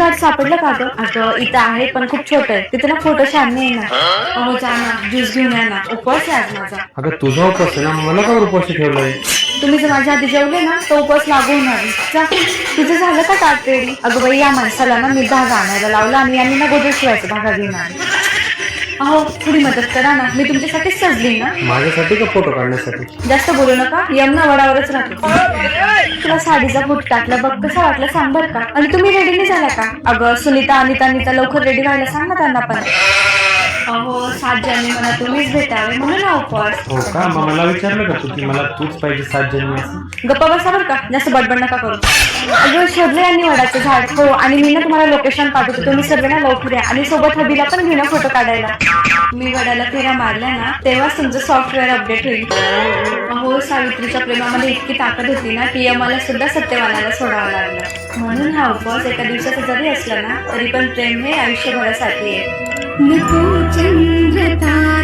झाड सापडलं का ग? अगं इथं आहे पण खूप छोटं आहे. तिथे ना फोटो छान नाही ना. हो जा ना, ज्यूस घेऊन या ना. उपवास आहे आज माझा. अगं तुझा उपवास आहे ना, मला का उपाशी ठेवलंय? तुम्ही जर माझ्या आधी जेवले ना तो उपवास लागू होणार. जा. तुझं झालं का ताट रेडी? अगं बाई या माणसाला ना मी धागा आणायला लावला आणि यांनी ना गोदर शिवायचा धागा घेऊन आले. अहो थोडी मदत करा ना, मी तुमच्यासाठीच सजली ना. माझ्यासाठी का फोटो काढण्यासाठी? जास्त बोलू नका, यमुना वडावरच राहतो. तुला साडीचा फुट टाकला बघ, कसा वाटला सांग बर का. आणि तुम्ही रेडी नाही झाला का? अगं सुनीता अनिता लवकर रेडी व्हायला सांग ना त्यांना पण. अहो 7 जन्मी मला तुम्हीच भेटावे म्हणून हा उपवास. हो का? मग मला विचारलं का तू की मला तूच पाहिजे 7 जन्मी असं? गप्पा बसा बर का, जास्त बडबड नका करू. अगं शोधले यांनी वडाचं झाड. हो आणि मी ना तुम्हाला लोकेशन पाठवतो, तुम्ही सगळे ना लवकर या आणि सोबत हबीला पण घेऊन फोटो काढायला. मी वडाला फेऱ्या मारल्या ना तेव्हाच तुमचं सॉफ्टवेअर अपडेट होईल. अहो सावित्रीच्या प्रेमामध्ये इतकी ताकद होती ना की यमाला सुद्धा सत्यवानाला सोडावं लागलं. म्हणून हा उपवास एका दिवसाचा जरी असला ना तरी पण प्रेम हे आयुष्यभरासाठी आहे. नको चंद्रता